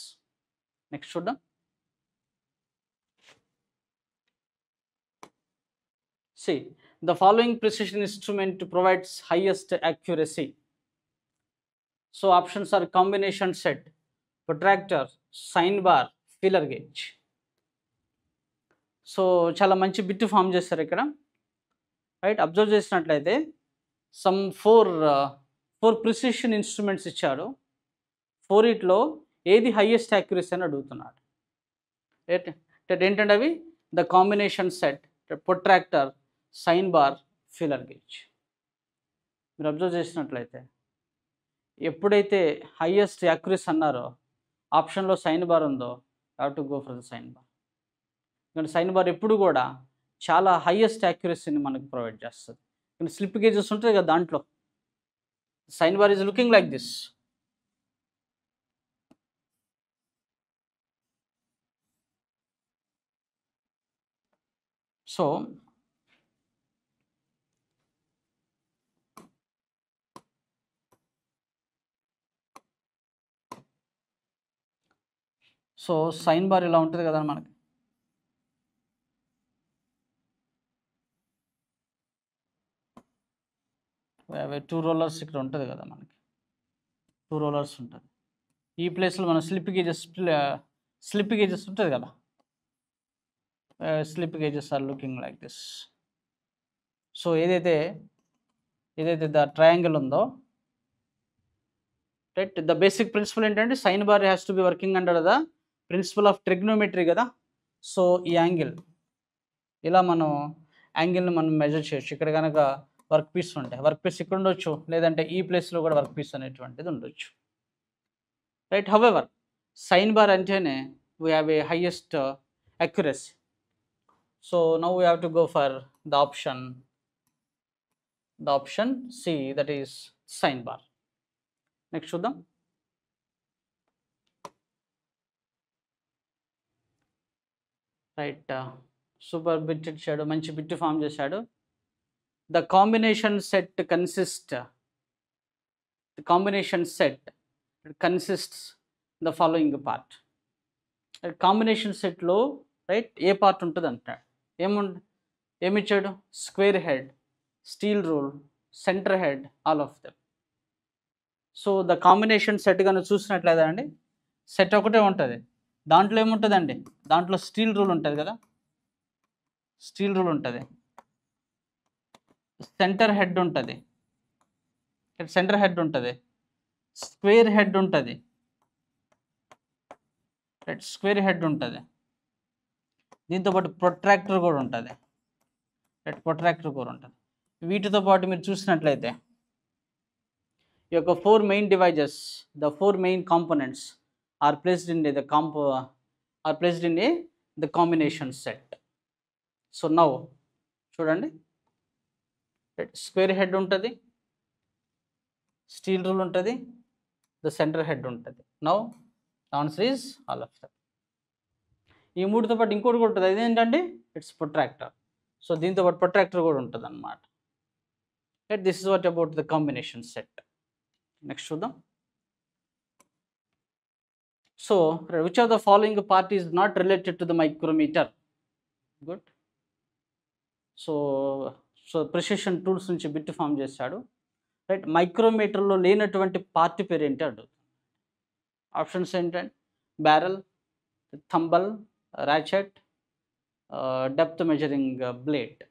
Next చూద్దాం. See, the following precision instrument provides highest accuracy. So options are combination set, protractor, sine bar, feeler gauge. So చాలా మంచి bit form చేస్తారు ఇక్కడ. Right, observe చేసినట్లయితే some four precision instruments ఇచ్చాడు. 4 ఏది highest accuracy అని అడుగుతున్నాడు. ఏంటంటే అవి the combination set, protractor, sine bar, feeler gauge. మీరు అబ్జర్వ్ చేసినట్లయితే ఎప్పుడైతే హైయెస్ట్ యాక్యురసీ అన్నారో ఆప్షన్లో సైన్ బార్ ఉందో, have to go for the sine bar. ఎందుకంటే సైన్ బార్ ఎప్పుడు కూడా చాలా హైయెస్ట్ యాక్యురసీని మనకు ప్రొవైడ్ చేస్తుంది. కానీ స్లిప్ గేజెస్ ఉంటుంది కదా, దాంట్లో sine bar is looking like this. So sine bar ఇలా ఉంటుంది కదా మనకి. టూ రోలర్స్ ఇక్కడ ఉంటుంది కదా మనకి, 2 rollers ఉంటుంది. ఈ ప్లేస్లో మనం స్లిప్ గేజెస్ ఉంటుంది కదా, slip gauges are looking like this. So ఏదైతే ద ట్రయాంగిల్ ఉందో, రైట్, ద బేసిక్ ప్రిన్సిపల్ ఏంటంటే sine bar has to be working under the principle of trigonometry కదా. సో ఈ యాంగిల్ ఇలా మనం యాంగిల్ని మనం మెజర్ చేయొచ్చు. ఇక్కడ కనుక వర్క్ పీస్ ఉంటాయి, వర్క్ పీస్ ఇక్కడ ఉండొచ్చు, లేదంటే ఈ ప్లేస్లో కూడా వర్క్ పీస్ అనేటువంటిది ఉండొచ్చు. రైట్. హవెవర్ సైన్ బార్ అంటేనే we have a highest accuracy. So now we have to go for the option C, that is sine bar. Next చూద్దాం. రైట్. సూపర్ బిట్ ఇచ్చాడు, మంచి బిట్ ఫామ్ చేశాడు. The combination set consists the following part. Combination సెట్లో right ఏ part ఉంటుంది అంటాడు. ఏమిచ్చాడు? Square head, steel rule, centre head, all of them. So the combination set కనుక చూసినట్లేదా అండి, సెట్ ఒకటే ఉంటుంది. దాంట్లో ఏముంటుందండి, దాంట్లో స్టీల్ రూల్ ఉంటుంది కదా, స్టీల్ రూల్ ఉంటుంది, సెంటర్ హెడ్ ఉంటుంది, స్క్వేర్ హెడ్ ఉంటుంది, స్క్వేర్ హెడ్ ఉంటుంది, దీంతో పాటు ప్రొట్రాక్టర్ కూడా ఉంటుంది, వీటితో పాటు మీరు చూసినట్లయితే ఈ యొక్క 4 main devices, the 4 main components are placed in the combination set. So now చూడండి, స్క్వేర్ హెడ్ ఉంటుంది, స్టీల్ రూల్ ఉంటుంది, ద సెంటర్ హెడ్ ఉంటుంది. Now the answer is all of them. ఈ మూడుతో పాటు ఇంకోటి కూడా ఉంటుంది, అదేంటంటే ఇట్స్ ప్రొట్రాక్టర్. సో దీంతో పాటు ప్రొట్రాక్టర్ కూడా ఉంటుంది అన్నమాట. This is what about the combination set. Next చూద్దాం. So which of the following part is not related to the micrometer? Good. So precision tools నుంచి బిట్ ఫామ్ చేశాడు. రైట్. మైక్రోమీటర్లో లేనటువంటి పార్ట్ పేరు ఏంటి అడుగుతుంది. ఆప్షన్స్ ఏంటంటే barrel, thimble, ratchet, depth measuring blade.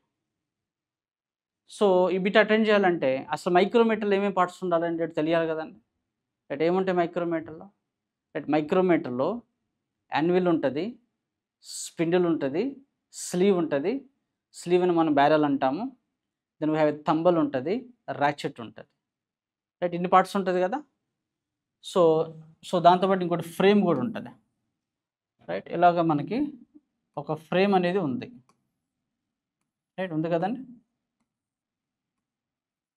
So ఈ బిట్ అటెండ్ చేయాలంటే అసలు మైక్రోమీటర్లో ఏమేమి పార్ట్స్ ఉండాలంటే తెలియాలి కదండి. రైట్. ఏముంటాయి మైక్రోమీటర్లో? రైట్. మైక్రోమీటర్లో యాన్విల్ ఉంటుంది, స్పిండిల్ ఉంటుంది, స్లీవ్ ఉంటుంది, స్లీవ్ని మనం బ్యారల్ అంటాము. దెన్ వీ హ్యావ్ థంబల్ ఉంటుంది, ర్యాచెట్ ఉంటుంది. రైట్. ఇన్ని పార్ట్స్ ఉంటుంది కదా. సో దాంతోపాటు ఇంకోటి ఫ్రేమ్ కూడా ఉంటుంది. రైట్. ఇలాగ మనకి ఒక ఫ్రేమ్ అనేది ఉంది. రైట్. ఉంది కదండి.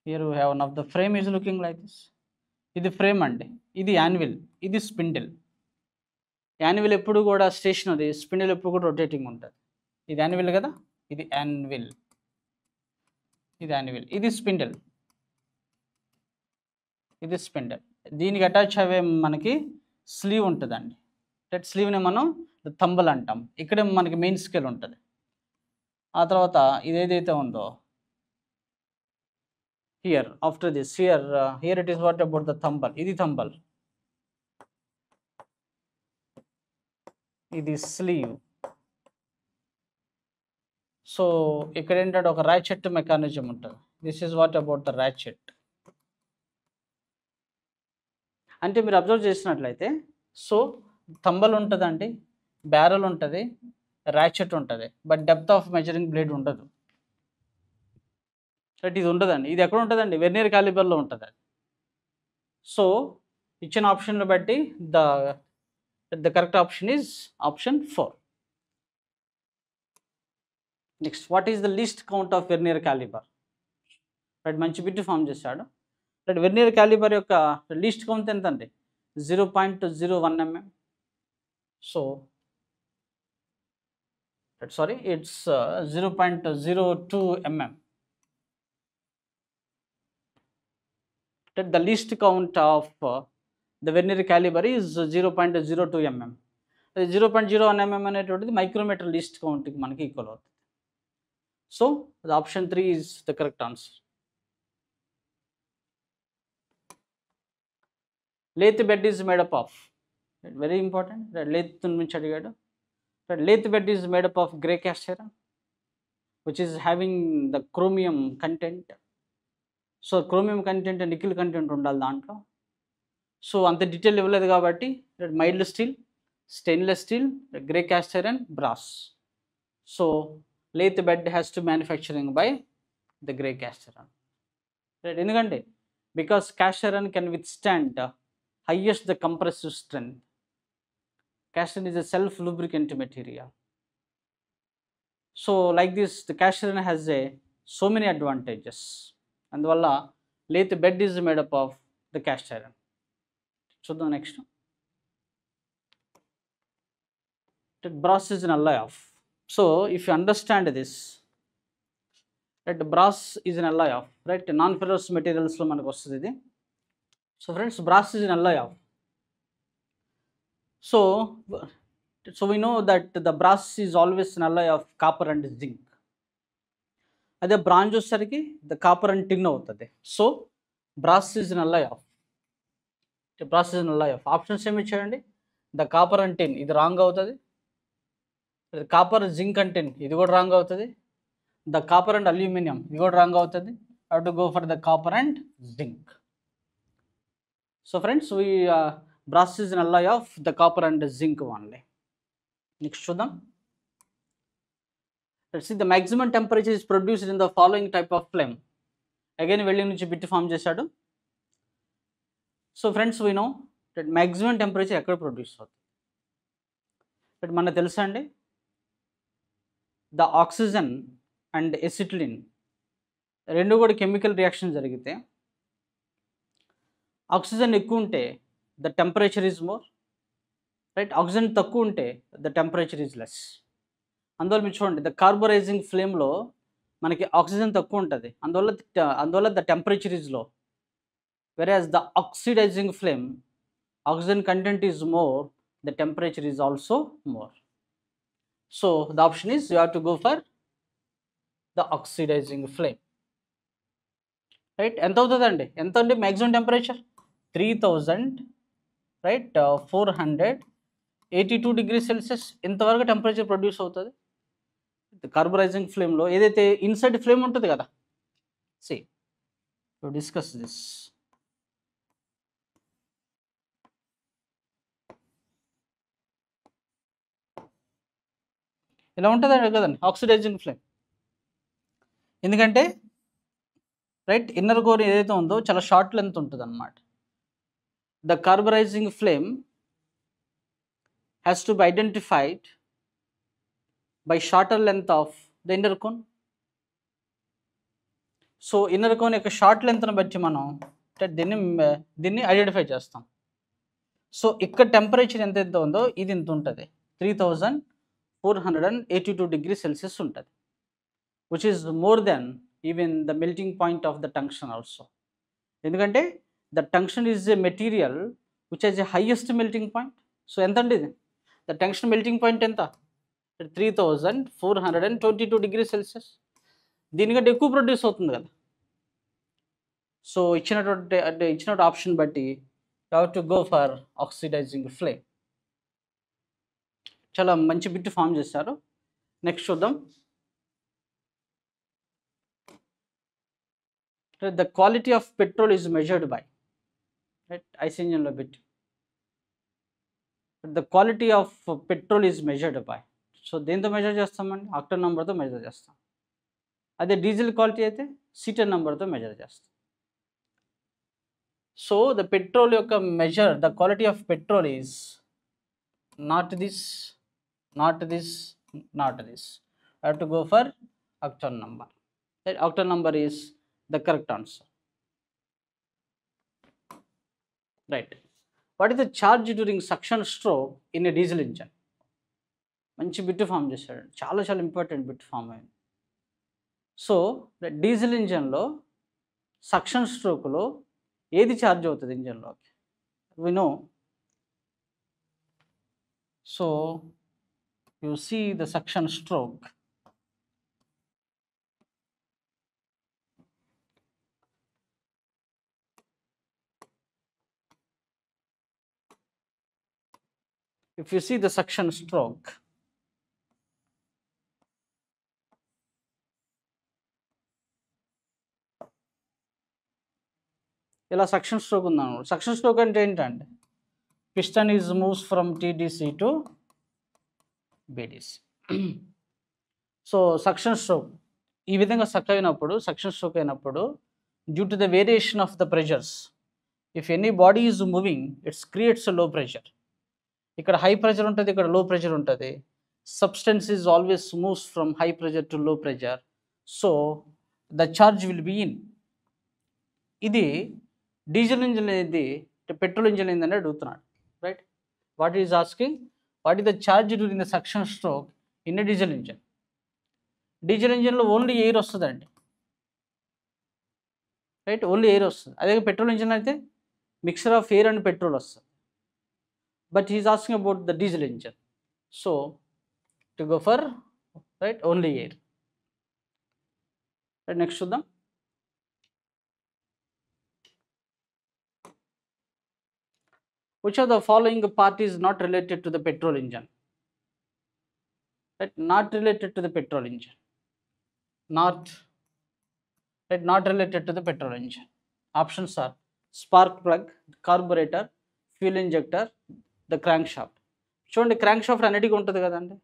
Here we have one of the frame is looking like this. ఇది ఫ్రేమ్ అండి, ఇది యాన్విల్, ఇది స్పిండిల్. యాన్విల్ ఎప్పుడు కూడా స్టేషనరీ, స్పిండిల్ ఎప్పుడు కూడా రొటేటింగ్ ఉంటుంది. ఇది యాన్విల్ కదా, ఇది యాన్విల్, ఇది స్పిండిల్, దీనికి అటాచ్ అయ్యే మనకి స్లీవ్ ఉంటుందండి. రైట్. స్లీవ్ని మనం థంబల్ అంటాం. ఇక్కడే మనకి మెయిన్ స్కేల్ ఉంటుంది. ఆ తర్వాత ఇదేదైతే ఉందో here after this here it is what about the thimble. ఇది థంబల్, ఇది స్లీవ్. సో ఇక్కడ ఏంటంటే ఒక ర్యాచెట్ మెకానిజం ఉంటుంది. This is what about the ratchet. అంటే మీరు అబ్జర్వ్ చేసినట్లయితే సో థంబల్ ఉంటుందండి, బ్యారల్ ఉంటుంది, ర్యాచెట్ ఉంటుంది, but depth of measuring blade ఉండదు. రైట్. ఇది ఉండదండి. ఇది ఎక్కడ ఉంటుందండి? వెర్నియర్ క్యాలిబర్లో ఉంటుంది అది. సో ఇచ్చిన ఆప్షన్లు బట్టి the correct option is option 4. Next, what is the least count of vernier calibre? Right. మంచి బిట్ ఫామ్ చేశాడు. రైట్. వెర్నియర్ క్యాలిబర్ యొక్క లీస్ట్ కౌంట్ ఎంత అండి? 0.01 mm. So sorry, it's 0.02 mm. The least count of the vernier caliber is 0.02 mm. 0.01 mm అనేటువంటిది micrometer least కౌంట్కి మనకి equal అవుతుంది. So the option 3 is the correct answer. Lathe bed is made up of, very important. Lathe నుంచి అడిగాడు. Lathe bed is made up of grey cast iron, which is having the chromium content. So chromium content, nickel content ఉండాలి దాంట్లో. So అంత detail ఇవ్వలేదు కాబట్టి mild steel, stainless steel, grey cast iron, brass. So lathe bed has to manufacturing by the grey cast iron. Right? ఎందుకంటే because cast iron can withstand highest the compressive strength. Cast iron is a self lubricant material. So like this, the cast iron has so many advantages. అందువల్ల lathe bed is made up of the cast iron. చూద్దాం next. Brass is an alloy of. So if you understand this, right, brass is an alloy of, right, non-ferrous materials లో మనకు వస్తుంది ఇది. So friends, brass is an alloy of. So we know that the brass is always an alloy of copper and zinc. అదే bronze వచ్చేసరికి the copper and tin అవుతుంది. So brass is an alloy of. Brass is an alloy of. Options ఏమి ఇచ్చారండి? The copper and tin, ఇది wrong అవుతుంది. Copper zinc and టిన్, ఇది కూడా wrong అవుతుంది. ద కాపర్ అండ్ అల్యూమినియం, ఇది కూడా రాంగ్ అవుతుంది. How to go for the copper and zinc. So friends, brass is an alloy of the copper and zinc only. Next చూద్దాం. Let's see the maximum temperature is produced in the following type of flame. Again welding నుంచి bit form చేశాడు. So friends, we know that maximum temperature ఎక్కడ produce అవుతుంది? But మనకు తెలుసా అండి, the oxygen and acetylene రెండు కూడా కెమికల్ రియాక్షన్ జరిగితే ఆక్సిజన్ ఎక్కువ ఉంటే the temperature is more, right. Oxygen తక్కువ ఉంటే ద టెంపరేచర్ ఈజ్ లెస్. అందువల్ల మీరు చూడండి, ద కార్బోరైజింగ్ ఫ్లేమ్లో మనకి ఆక్సిజన్ తక్కువ ఉంటుంది, అందువల్ల the temperature is low. Whereas the oxidizing flame, oxygen content is more, the temperature is also more. So the option is you have to go for the oxidizing flame, right. ఎంత అవుతుందండి? ఎంత అండి maximum temperature? 3000, right, 482 degrees Celsius. ఇంతవరకు temperature produce అవుతుంది కార్బోరైజింగ్ ఫ్లేమ్లో. ఏదైతే inside flame ఉంటుంది కదా, సి టు డిస్కస్ దిస్. ఇలా ఉంటుంది కదండి ఆక్సిడైజింగ్ ఫ్లేమ్. ఎందుకంటే రైట్, ఇన్నర్ కోర్ ఏదైతే ఉందో చాలా షార్ట్ లెంత్ ఉంటుంది అన్నమాట. The carburising flame has to be identified by shorter length of the inner cone. So inner cone యొక్క షార్ట్ లెంత్ని బట్టి మనం దీన్ని ఐడెంటిఫై చేస్తాం. సో ఇక్కడ టెంపరేచర్ ఎంత ఉందో ఇది ఇంత ఉంటుంది, 3482 degrees Celsius ఉంటుంది, which is more than even the melting point of the tungsten also. ఎందుకంటే the tungsten is a material which has a highest melting point. So ఎంత అండి ఇది? the tungsten melting point ఎంత? 3422 degrees Celsius. దీనికంటే ఎక్కువ produce అవుతుంది కదా. So ఇచ్చినటువంటి ఆప్షన్ బట్టి you have to go for oxidizing flame. చాలా మంచి బిట్ ఫామ్ చేశారు. నెక్స్ట్ చూద్దాం. The quality of petrol is measured by, right, IC ఇంజిన్లో bit. The quality of petrol is measured by. So దేంతో మెజర్ చేస్తామండి? Octane నెంబర్తో measure చేస్తాం. అదే డీజిల్ క్వాలిటీ అయితే సీటర్ నెంబర్తో మెజర్ చేస్తాం. సో ద పెట్రోల్ యొక్క measure, the quality of petrol is not this, not this, not this. I have to go for octane number. That octane number is the correct answer, right. What is the charge during suction stroke in a diesel engine? మంచి bit form చేశాడు, చాలా చాలా important bit form అయింది. So diesel ఇంజన్లో suction స్ట్రోక్లో ఏది charge అవుతుంది ఇంజన్లోకి? We know. So you see the suction stroke. If you see the suction stroke, ఇలా సక్షన్ స్ట్రోక్ ఉందన్నమాట. సక్షన్ స్ట్రోక్ అంటే ఏంటంటే piston is moves from TDC to BDC. So suction stroke ఈ విధంగా సక్షన్ స్ట్రోక్ అయినప్పుడు due to the variation of the pressures, if any body is moving it's creates low pressure. ఇక్కడ high pressure ఉంటుంది, ఇక్కడ low pressure ఉంటుంది. Substance is always moves from high pressure to low pressure, so the charge will be in. ఇది diesel engine అనేది petrol engine ఏందని అడుగుతున్నాడు, right? What is asking, what is the charge during the suction stroke in a diesel engine? Diesel ఇంజిన్లో only air వస్తుందండి, right? Only air వస్తుంది. అదే petrol engine అయితే mixer of air and petrol వస్తుంది. But he's asking about the diesel engine, so to go for right only air. Right, next చూద్దాం. Which of the following part is not related to the petrol engine? Right, not related to the petrol engine. Not related to the petrol engine. Options are spark plug, carburetor, fuel injector, the crankshaft. చూడండి, crank shaft అన్నిటికీ ఉంటుంది కదండి,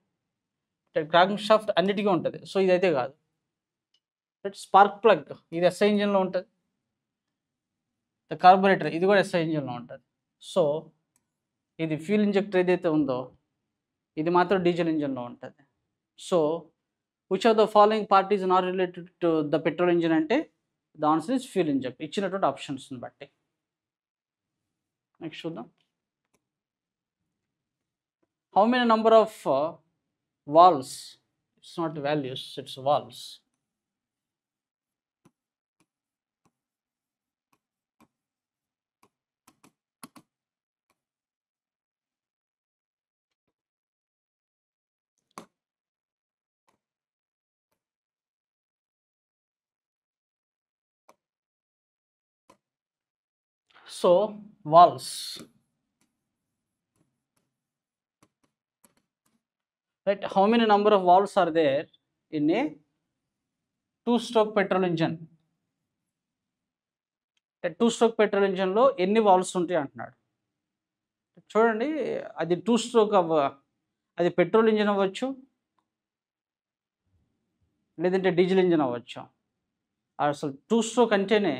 crank shaft అన్నిటికీ ఉంటుంది. So ఇదైతే కాదు. Right, spark plug ఇది SI ఇంజిన్లో ఉంటుంది. ద కార్బొరేటర్ ఇది కూడా ఎస్ఐ ఇంజిన్లో ఉంటుంది. సో ఇది ఫ్యూల్ ఇంజెక్టర్ ఏదైతే ఉందో ఇది మాత్రం డీజిల్ ఇంజిన్లో ఉంటుంది. So which of the following part is not related to the petrol engine అంటే the answer is fuel injector, ఇచ్చినటువంటి ఆప్షన్స్ని బట్టి. నెక్స్ట్ చూద్దాం. How many number of valves, it's not values, it's valves. So valves, right? How many number of valves are there in a two-stroke petrol engine? Two stroke petrol ఇంజిన్లో ఎన్ని valves ఉంటాయి అంటున్నాడు. చూడండి, అది టూ-స్ట్రోక్ అది పెట్రోల్ ఇంజిన్ అవ్వచ్చు, లేదంటే diesel engine అవ్వచ్చు. అసలు టూ-స్ట్రోక్ అంటేనే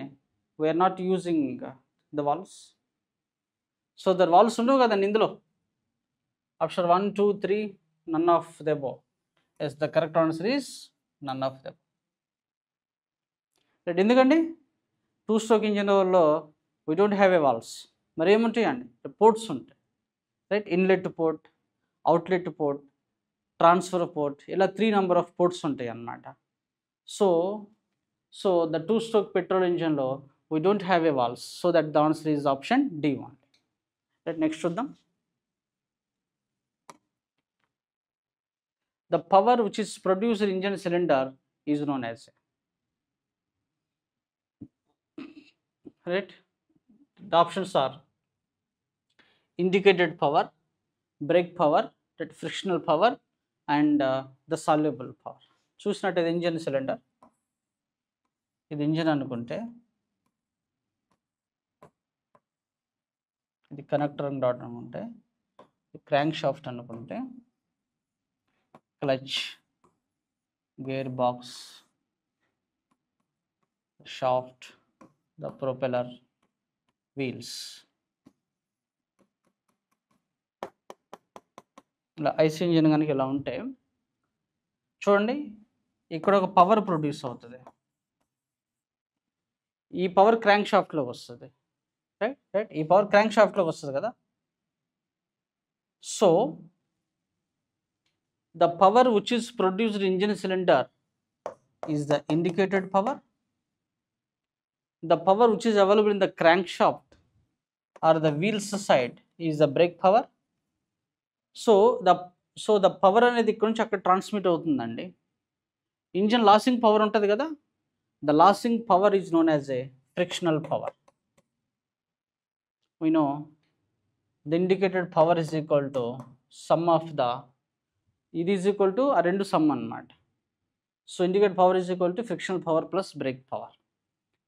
we are not using the valves. So the valves ఉండవు కదండి ఇందులో. Option 1, 2, 3 none of the above. Yes, the correct answer is none of the above. Right, ఎందుకండి టూ-స్ట్రోక్ ఇంజిన్లో we don't have a valves. మరి ఏముంటాయి అండి, పోర్ట్స్ ఉంటాయి, right? Inlet port, outlet port, transfer port, ఇలా 3 నెంబర్ ఆఫ్ పోర్ట్స్ ఉంటాయి అన్నమాట. So the two stroke petrol ఇంజిన్లో we don't have a valves, so that the answer is option D1. Right, next చూద్దాం. The power which is produced in engine cylinder is known as, right? The options are indicated power, brake power, that frictional power, and the soluble power. చూసినట్టు engine cylinder, ఇది engine అనుకుంటే ఇది connector అని dot అనుకుంటే, crank shaft అనుకుంటే, clutch, gear box, shaft, the propeller, wheels. ఇలా IC engine కనుక ఇలా ఉంటే చూడండి, ఇక్కడ ఒక పవర్ ప్రొడ్యూస్ అవుతుంది. ఈ పవర్ క్రాంక్ షాఫ్ట్లో వస్తుంది, రైట్? ఈ పవర్ క్రాంక్ షాఫ్ట్లో వస్తుంది కదా. So the power which is produced engine cylinder is the indicated power. The power which is available in the crank shaft or the wheels side is the brake power. So the power అనేది ఇక్కడ నుంచి అక్కడ transmit అవుతుందండి. Engine losing power ఉంటుంది కదా, the losing power is known as A frictional power. We know the indicated power is equal to sum of the, ఇది is equal to ఆ రెండు సమ్ అన్నమాట. So indicated power is equal to frictional power plus brake power.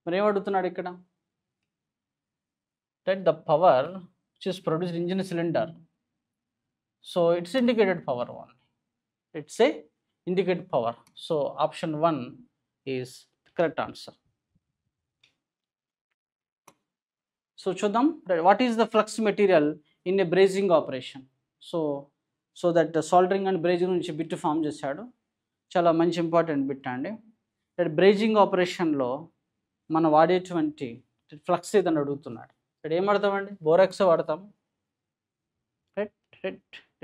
మరి ఏం అడుగుతున్నాడు ఇక్కడ, that the power which is produced in engine cylinder, so it's indicated power only, it's a indicate power. So option 1 is the correct answer. So చూద్దాం, what is the flux material in a brazing operation? So that soldering and brazing నుంచి bit form చేశాడు. చాలా మంచి important bit అండి. Brazing ఆపరేషన్లో మనం వాడేటువంటి flux ఏదని అడుగుతున్నాడు. ఇక్కడ ఏం వాడతామండి? బోరాక్స్ వాడతాము.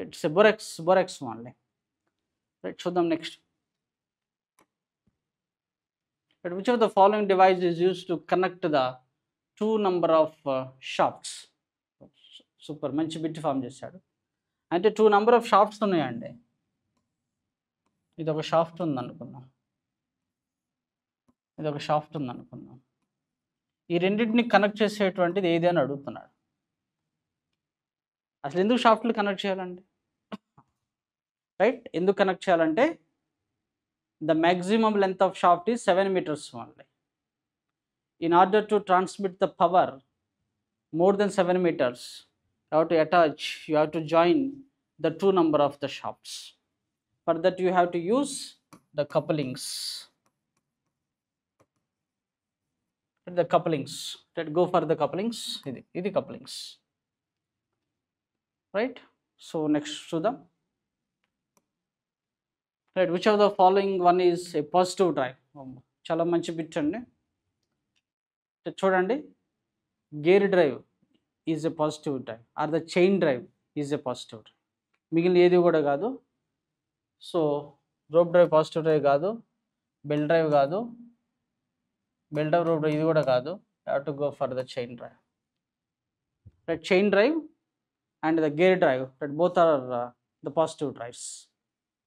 It's borax only. చూద్దాం next. Which of the following device is use to connect the 2 number of shafts? Super, మంచి బిట్ ఫామ్ చేశాడు. అంటే 2 number of shafts ఉన్నాయండి. ఇది ఒక షాఫ్ట్ ఉందనుకుందాం, ఇది ఒక షాఫ్ట్ ఉందనుకుందాం. ఈ రెండింటిని కనెక్ట్ చేసేటువంటిది ఏది అని అడుగుతున్నాడు. అసలు ఎందుకు షాఫ్ట్లు కనెక్ట్ చేయాలండి? రైట్, ఎందుకు కనెక్ట్ చేయాలంటే the maximum length of shaft is 7 meters only. In order to transmit the power more than 7 meters, you have to join the 2 number of the shafts. For that you have to use the couplings. Let's go for the couplings. Idi couplings. Right? So next to them. Right, which of the following one is a positive drive? Chala manchi bit andi. చూడండి, gear drive is a positive drive, or the chain drive is a positive drive. మిగిలిన ఏది కూడా కాదు. So rope drive positive drive కాదు, belt drive కాదు, belt drive rope drive ఇది కూడా కాదు. Have to go for the chain drive. Right, chain drive and the gear drive, both are the positive drives.